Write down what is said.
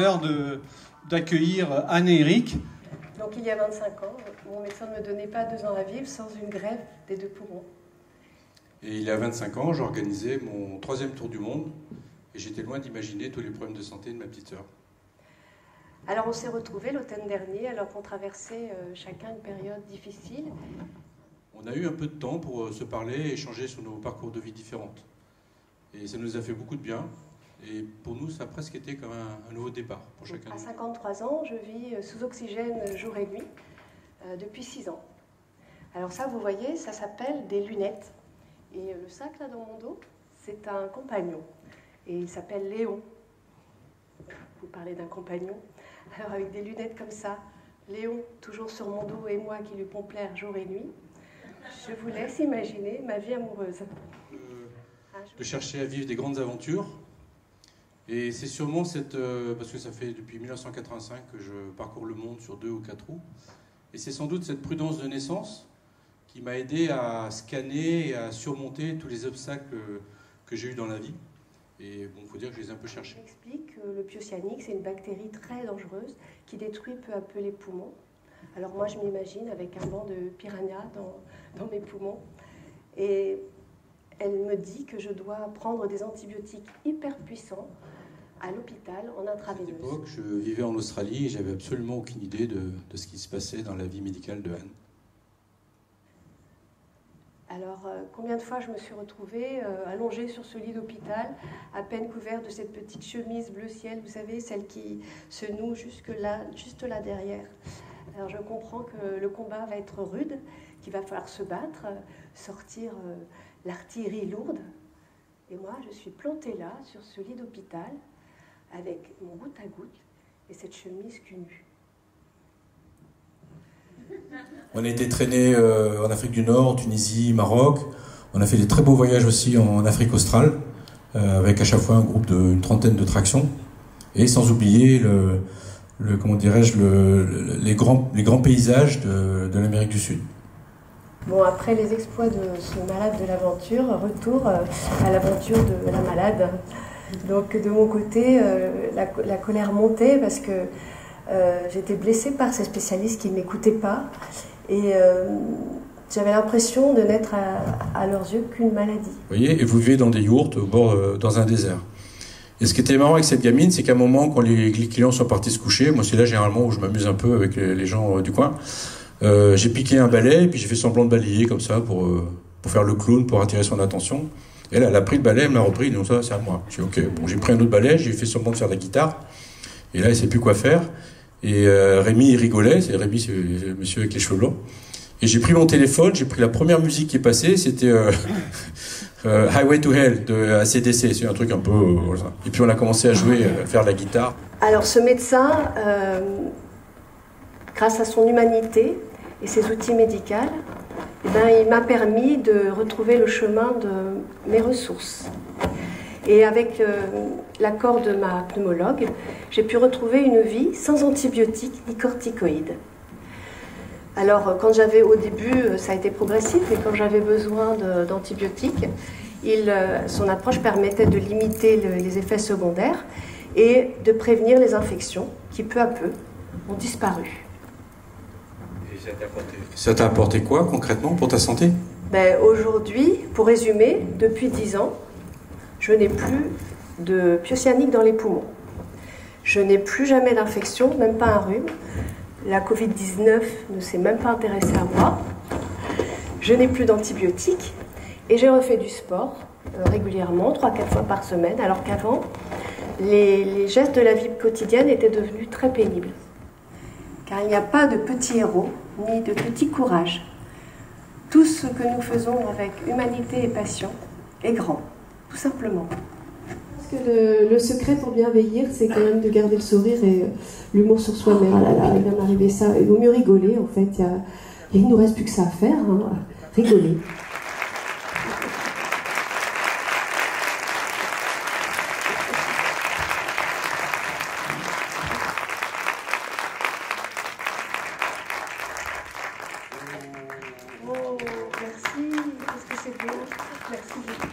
l'honneur d'accueillir Anne et Eric. Donc il y a 25 ans, mon médecin ne me donnait pas 2 ans à vivre sans une greffe des 2 poumons. Et il y a 25 ans, j'organisais mon 3e tour du monde et j'étais loin d'imaginer tous les problèmes de santé de ma petite sœur. Alors on s'est retrouvés l'automne dernier alors qu'on traversait chacun une période difficile. On a eu un peu de temps pour se parler et échanger sur nos parcours de vie différentes. Et ça nous a fait beaucoup de bien. Et pour nous, ça a presque été comme un nouveau départ pour chacun. À 53 ans, je vis sous oxygène jour et nuit depuis 6 ans. Alors ça, vous voyez, ça s'appelle des lunettes. Et le sac là dans mon dos, c'est un compagnon. Et il s'appelle Léon. Vous parlez d'un compagnon. Alors avec des lunettes comme ça, Léon toujours sur mon dos et moi qui lui pompe l'air jour et nuit, je vous laisse imaginer ma vie amoureuse. De chercher à vivre des grandes aventures. Et c'est sûrement parce que ça fait depuis 1985 que je parcours le monde sur 2 ou 4 roues. Et c'est sans doute cette prudence de naissance qui m'a aidé à scanner et à surmonter tous les obstacles que j'ai eus dans la vie. Et bon, il faut dire que je les ai un peu cherchés. J'explique que le pyocyanique, c'est une bactérie très dangereuse qui détruit peu à peu les poumons. Alors moi, je m'imagine avec un banc de piranha dans mes poumons. Et elle me dit que je dois prendre des antibiotiques hyper puissants à l'hôpital en intraveineuse. À cette époque, je vivais en Australie et j'avais absolument aucune idée de ce qui se passait dans la vie médicale de Anne. Alors, combien de fois je me suis retrouvée allongée sur ce lit d'hôpital, à peine couverte de cette petite chemise bleu ciel, vous savez, celle qui se noue jusque là, juste là derrière. Alors, je comprends que le combat va être rude, qu'il va falloir se battre, sortir l'artillerie lourde. Et moi, je suis plantée là, sur ce lit d'hôpital, avec mon goutte à goutte et cette chemise cul nu. On a été traînés en Afrique du Nord, en Tunisie, Maroc. On a fait des très beaux voyages aussi en Afrique australe, avec à chaque fois un groupe d'une trentaine de tractions. Et sans oublier comment dirais-je, les grands paysages de l'Amérique du Sud. Bon, après les exploits de ce malade de l'aventure, retour à l'aventure de la malade. Donc de mon côté, la colère montait parce que j'étais blessée par ces spécialistes qui ne m'écoutaient pas. Et j'avais l'impression de n'être à leurs yeux qu'une maladie. Vous voyez, et vous vivez dans des yourtes, dans un désert. Et ce qui était marrant avec cette gamine, c'est qu'à un moment, quand les clients sont partis se coucher, moi c'est là généralement où je m'amuse un peu avec les gens du coin, j'ai piqué un balai et puis j'ai fait semblant de balayer comme ça pour faire le clown, pour attirer son attention. Et là, elle a pris le balai, elle me l'a repris, donc ça c'est à moi. J'ai dit ok, bon, j'ai pris un autre balai, j'ai fait semblant de faire de la guitare. Et là, elle ne sait plus quoi faire. Et Rémi, il rigolait. Rémi, c'est le monsieur avec les cheveux blancs. Et j'ai pris mon téléphone, j'ai pris la première musique qui est passée, c'était Highway to Hell de AC/DC. C'est un truc un peu... voilà. Et puis on a commencé à jouer, à faire de la guitare. Alors ce médecin, grâce à son humanité et ses outils médicaux, eh ben, il m'a permis de retrouver le chemin de mes ressources. Et avec l'accord de ma pneumologue, j'ai pu retrouver une vie sans antibiotiques ni corticoïdes. Alors, quand j'avais, au début, ça a été progressif, mais quand j'avais besoin d'antibiotiques, son approche permettait de limiter les effets secondaires et de prévenir les infections qui, peu à peu, ont disparu. Et ça t'a apporté quoi, concrètement, pour ta santé? Ben, aujourd'hui, pour résumer, depuis 10 ans, je n'ai plus de pyocyanique dans les poumons. Je n'ai plus jamais d'infection, même pas un rhume. La Covid-19 ne s'est même pas intéressée à moi. Je n'ai plus d'antibiotiques et j'ai refait du sport régulièrement, 3-4 fois par semaine, alors qu'avant, les gestes de la vie quotidienne étaient devenus très pénibles. Car il n'y a pas de petits héros, ni de petit courage. Tout ce que nous faisons avec humanité et passion est grand, tout simplement. Je pense que le secret pour bien vieillir, c'est quand même de garder le sourire et l'humour sur soi-même. Ah là là, il va m'arriver ça. Il vaut mieux rigoler, en fait. Il ne nous reste plus que ça à faire, hein. Rigoler. Oh, merci. Qu'est-ce que c'est beau. Merci beaucoup.